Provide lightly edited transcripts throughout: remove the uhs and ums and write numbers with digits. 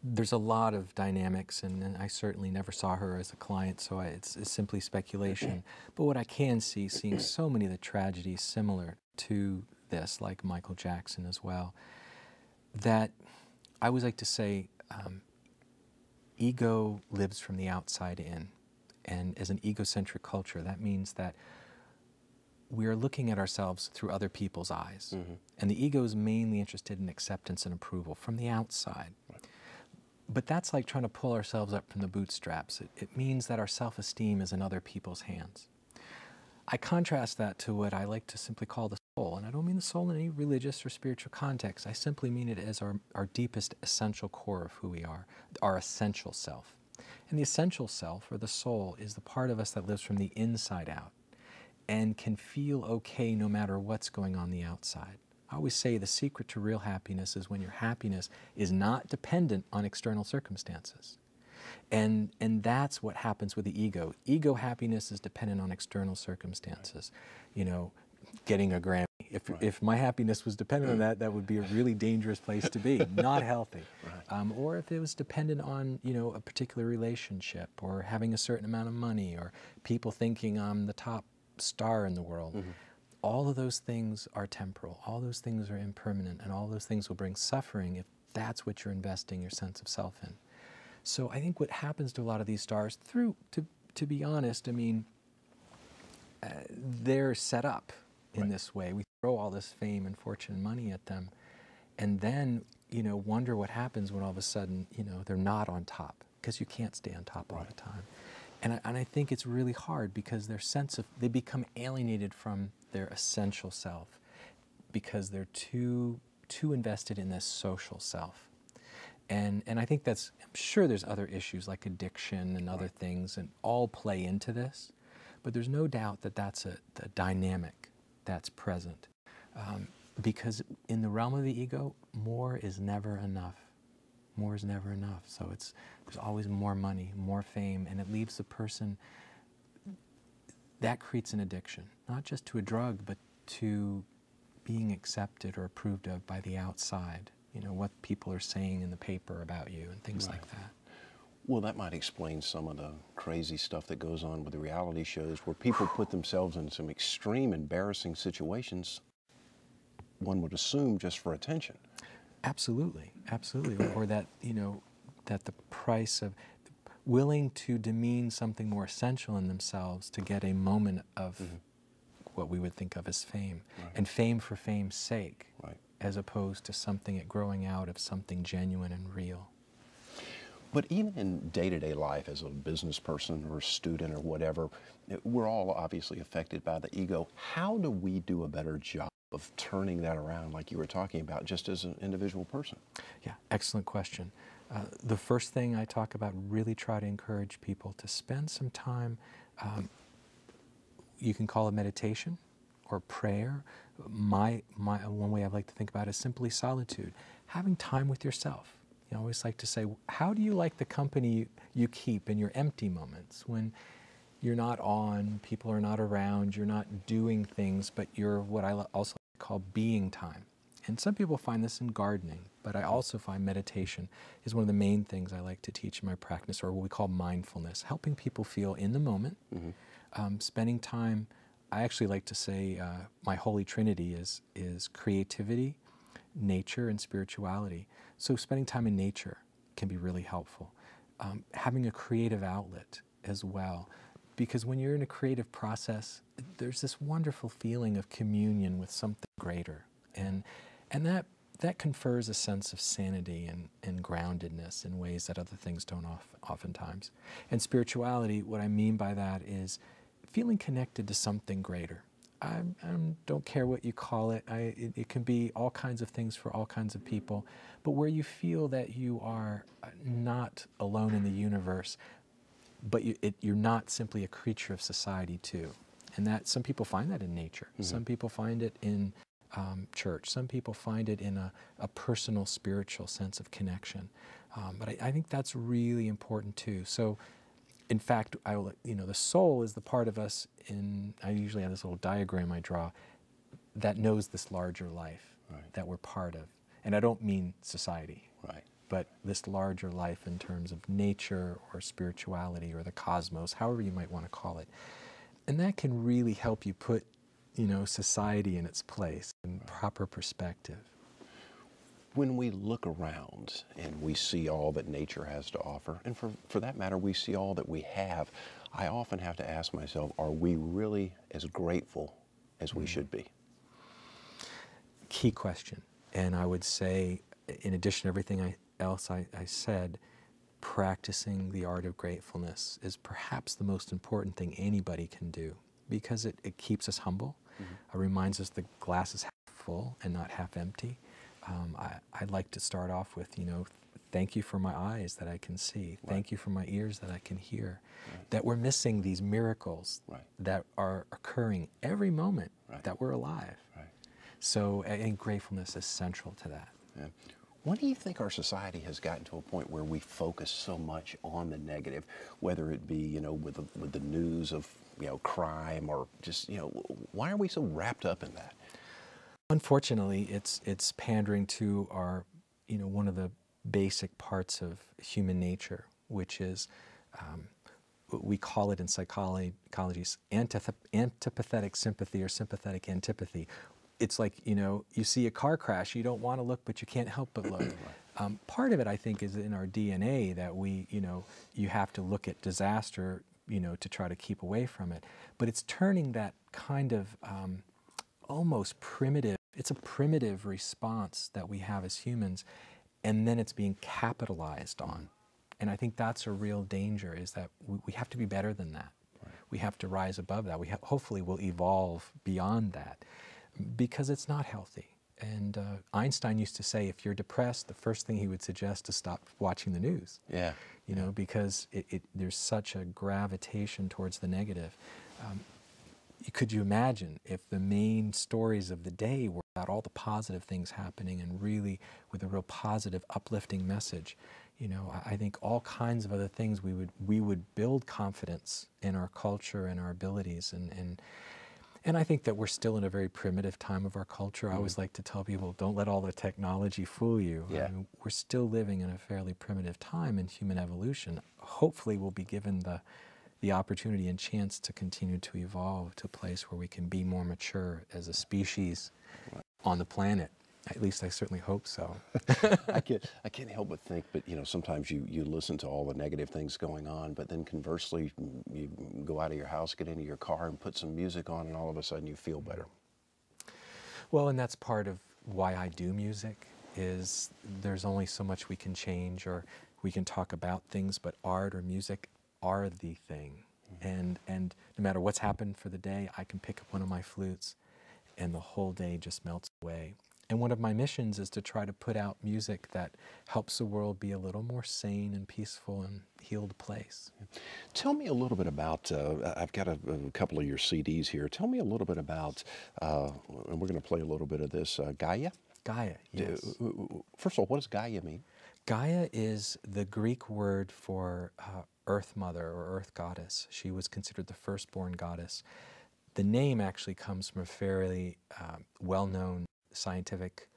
There's a lot of dynamics, and I certainly never saw her as a client, so it's simply speculation. But what I can see, seeing so many of the tragedies similar to this, like Michael Jackson as well, that I always like to say ego lives from the outside in. And as an egocentric culture, that means that we are looking at ourselves through other people's eyes. And the ego is mainly interested in acceptance and approval from the outside. But that's like trying to pull ourselves up from the bootstraps. It means that our self-esteem is in other people's hands. I contrast that to what I like to simply call the soul. And I don't mean the soul in any religious or spiritual context. I simply mean it as our deepest essential core of who we are, our essential self. And the essential self, or the soul, is the part of us that lives from the inside out and can feel okay no matter what's going on the outside. I always say the secret to real happiness is when your happiness is not dependent on external circumstances. And that's what happens with the ego. Ego happiness is dependent on external circumstances. You know, getting a Grammy. If my happiness was dependent on that, that would be a really dangerous place to be, not healthy. Or if it was dependent on, you know, a particular relationship, or having a certain amount of money, or people thinking I'm the top star in the world. All of those things are temporal, all those things are impermanent, and all those things will bring suffering if that's what you're investing your sense of self in. So I think what happens to a lot of these stars, to be honest, I mean, they're set up in this way. We throw all this fame and fortune and money at them, and then, you know, wonder what happens when all of a sudden, you know, they're not on top, because you can't stay on top all the time. And I think it's really hard because they become alienated from their essential self because they're too invested in this social self. And I think I'm sure there's other issues like addiction and other things, and all play into this, but there's no doubt that that's the dynamic that's present. Because in the realm of the ego, more is never enough. More is never enough. So there's always more money, more fame, and it leaves the person, that creates an addiction, not just to a drug, but to being accepted or approved of by the outside. You know, what people are saying in the paper about you and things like that. Well, that might explain some of the crazy stuff that goes on with the reality shows where people put themselves in some extreme, embarrassing situations, one would assume just for attention. Absolutely, absolutely. Or that, you know, that the price of willing to demean something more essential in themselves to get a moment of what we would think of as fame. And fame for fame's sake, as opposed to something growing out of something genuine and real. But even in day-to-day life as a business person or a student or whatever, we're all obviously affected by the ego. How do we do a better job of turning that around, like you were talking about, just as an individual person? Yeah, excellent question. The first thing I talk about, really try to encourage people to spend some time, you can call it meditation or prayer. One way I like to think about it is simply solitude, having time with yourself. You know, I always like to say, how do you like the company you keep in your empty moments when you're not on, people are not around, you're not doing things, but you're what I also call being time. And some people find this in gardening, but I also find meditation is one of the main things I like to teach in my practice, or what we call mindfulness, helping people feel in the moment, spending time. I actually like to say my holy trinity is creativity, nature, and spirituality. So spending time in nature can be really helpful. Having a creative outlet as well. Because when you're in a creative process, there's this wonderful feeling of communion with something greater. And that confers a sense of sanity and groundedness in ways that other things don't oftentimes. And spirituality, what I mean by that is feeling connected to something greater. I don't care what you call it. It can be all kinds of things for all kinds of people. But where you feel that you are not alone in the universe, but you're not simply a creature of society too. And that some people find that in nature. Some people find it in church. Some people find it in a personal spiritual sense of connection. But I think that's really important too. So in fact, the soul is the part of us I usually have this little diagram I draw that knows this larger life that we're part of. And I don't mean society. but this larger life in terms of nature or spirituality or the cosmos, however you might want to call it. And that can really help you put, society in its place in proper perspective. When we look around and we see all that nature has to offer, and for that matter, we see all that we have, I often have to ask myself, are we really as grateful as we should be? Key question. And I would say, in addition to everything else I said, practicing the art of gratefulness is perhaps the most important thing anybody can do, because it keeps us humble. It reminds us the glass is half full and not half empty. I'd like to start off with, thank you for my eyes that I can see. Right. Thank you for my ears that I can hear. Right. That we're missing these miracles that are occurring every moment that we're alive. Right. So, and gratefulness is central to that. Yeah. When do you think our society has gotten to a point where we focus so much on the negative, whether it be, with the news of, crime or just, why are we so wrapped up in that? Unfortunately, it's pandering to our, one of the basic parts of human nature, which is, we call it in psychology, antipathetic sympathy or sympathetic antipathy. It's like, you see a car crash, you don't want to look, but you can't help but look. Part of it, I think, is in our DNA that we, you have to look at disaster, to try to keep away from it. But it's turning that kind of almost primitive, it's a primitive response that we have as humans, and then it's being capitalized on. And I think that's a real danger, is that we have to be better than that. Right. We have to rise above that. Hopefully we'll evolve beyond that, because it's not healthy. And Einstein used to say, if you're depressed, the first thing he would suggest is stop watching the news. Yeah. Because there's such a gravitation towards the negative. Could you imagine if the main stories of the day were about all the positive things happening and really with a real positive, uplifting message? I think all kinds of other things we would build confidence in our culture and our abilities, and I think that we're still in a very primitive time of our culture. I always like to tell people, don't let all the technology fool you. Yeah. I mean, we're still living in a fairly primitive time in human evolution. Hopefully we'll be given the opportunity and chance to continue to evolve to a place where we can be more mature as a species on the planet. At least I certainly hope so. I can't help but think, but sometimes you listen to all the negative things going on, but then conversely, you go out of your house, get into your car and put some music on, and all of a sudden you feel better. Well, and that's part of why I do music, is there's only so much we can change, or we can talk about things, but art or music are the thing. And no matter what's happened for the day, I can pick up one of my flutes and the whole day just melts away. And one of my missions is to try to put out music that helps the world be a little more sane and peaceful and healed place. Tell me a little bit about, I've got a couple of your CDs here. Tell me a little bit about, and we're going to play a little bit of this, Gaia? Gaia, yes. First of all, what does Gaia mean? Gaia is the Greek word for Earth Mother or Earth Goddess. She was considered the firstborn goddess. The name actually comes from a fairly well-known scientific,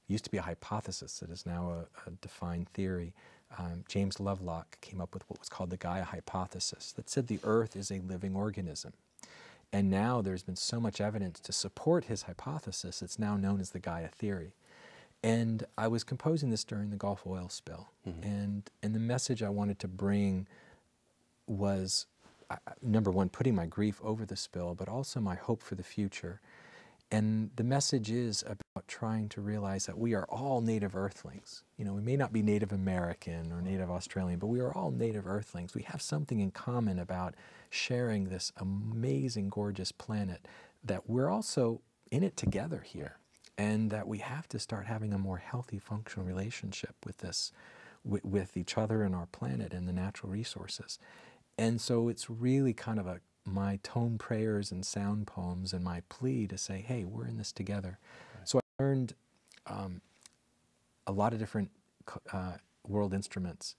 used to be a hypothesis that is now a defined theory. James Lovelock came up with what was called the Gaia hypothesis, that said the Earth is a living organism. And now there's been so much evidence to support his hypothesis, it's now known as the Gaia theory. And I was composing this during the Gulf oil spill. And the message I wanted to bring was, number one, putting my grief over the spill, but also my hope for the future. And the message is about trying to realize that we are all native earthlings. We may not be Native American or Native Australian, but we are all native earthlings. We have something in common about sharing this amazing, gorgeous planet, that we're also in it together here, and that we have to start having a more healthy, functional relationship with this, with each other and our planet and the natural resources. And so it's really kind of my tone prayers and sound poems and my plea to say, hey, we're in this together. Right. So I learned a lot of different world instruments,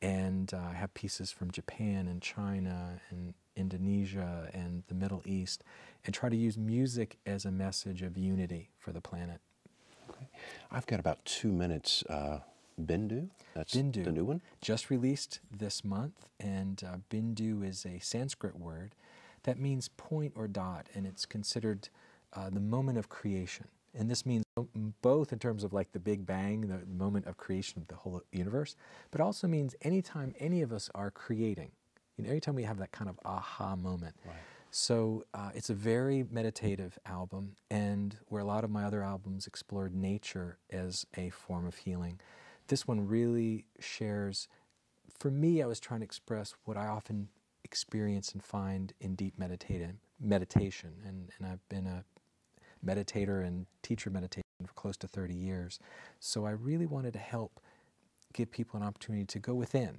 and I have pieces from Japan and China and Indonesia and the Middle East, and try to use music as a message of unity for the planet. Okay. I've got about 2 minutes Bendu? That's Bendu. the new one? Just released this month, and Bendu is a Sanskrit word that means point or dot, and it's considered the moment of creation. And this means both in terms of like the Big Bang, the moment of creation of the whole universe, but also means anytime any of us are creating, you know, anytime we have that kind of aha moment. Right. So it's a very meditative album, and where a lot of my other albums explored nature as a form of healing, this one really shares, for me, I was trying to express what I often experience and find in deep meditation. And I've been a meditator and teacher meditation for close to 30 years. So I really wanted to help give people an opportunity to go within.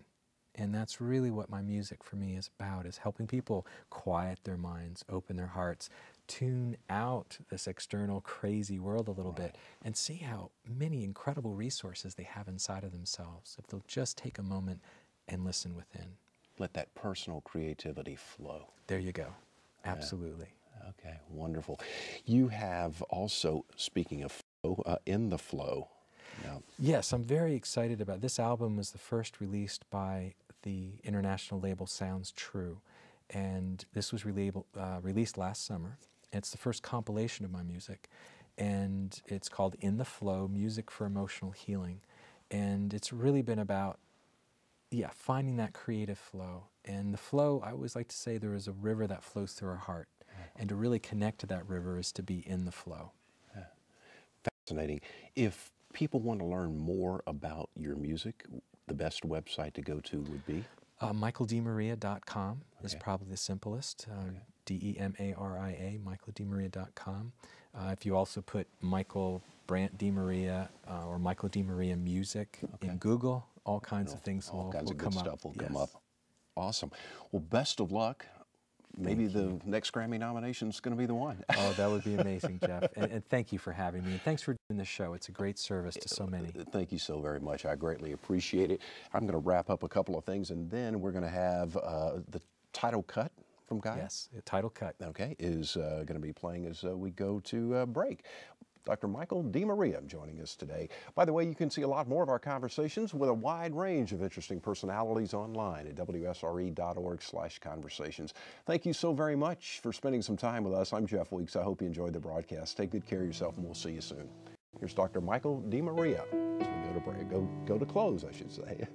And that's really what my music for me is about, is helping people quiet their minds, open their hearts, tune out this external crazy world a little bit, and see how many incredible resources they have inside of themselves if they'll just take a moment and listen within. Let that personal creativity flow. There you go. Absolutely. Okay, wonderful. You have also, speaking of flow, In the Flow. Now, yes, I'm very excited about this album. Was the first released by the international label Sounds True, and this was released last summer. It's the first compilation of my music, and it's called In the Flow, Music for Emotional Healing. And it's really been about, finding that creative flow. And the flow, I always like to say there is a river that flows through our heart. And to really connect to that river is to be in the flow. Fascinating. If people want to learn more about your music, the best website to go to would be? MichaelDeMaria.com is probably the simplest. DEMARIA, MichaelDeMaria.com. If you also put Michael Brant DeMaria or Michael DeMaria Music in Google, all kinds of things all will kinds of good come up. stuff will come up. Awesome. Well, best of luck. Maybe the next Grammy nomination is going to be the one. Oh, that would be amazing, Jeff. And thank you for having me. And thanks for doing the show. It's a great service to so many. Thank you so very much. I greatly appreciate it. I'm going to wrap up a couple of things, and then we're going to have the title cut from Gaia. Yes, the title cut. Okay, is going to be playing as we go to break. Dr. Michael DeMaria joining us today. By the way, you can see a lot more of our conversations with a wide range of interesting personalities online at wsre.org/conversations. Thank you so very much for spending some time with us. I'm Jeff Weeks. I hope you enjoyed the broadcast. Take good care of yourself, and we'll see you soon. Here's Dr. Michael DeMaria as we go to break. Go to close, I should say.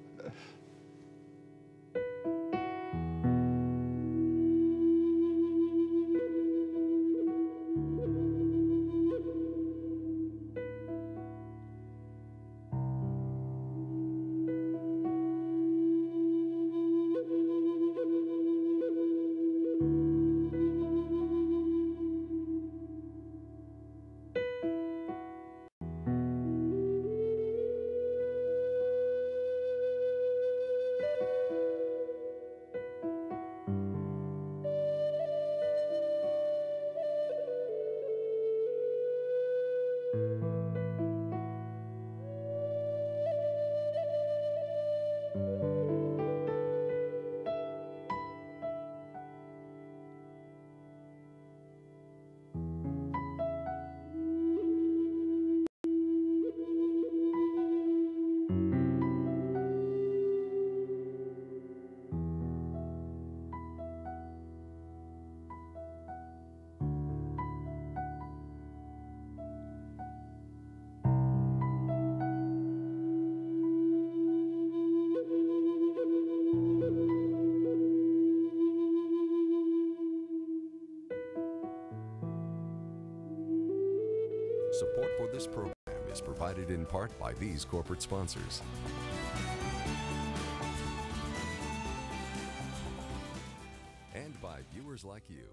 Support for this program is provided in part by these corporate sponsors. And by viewers like you.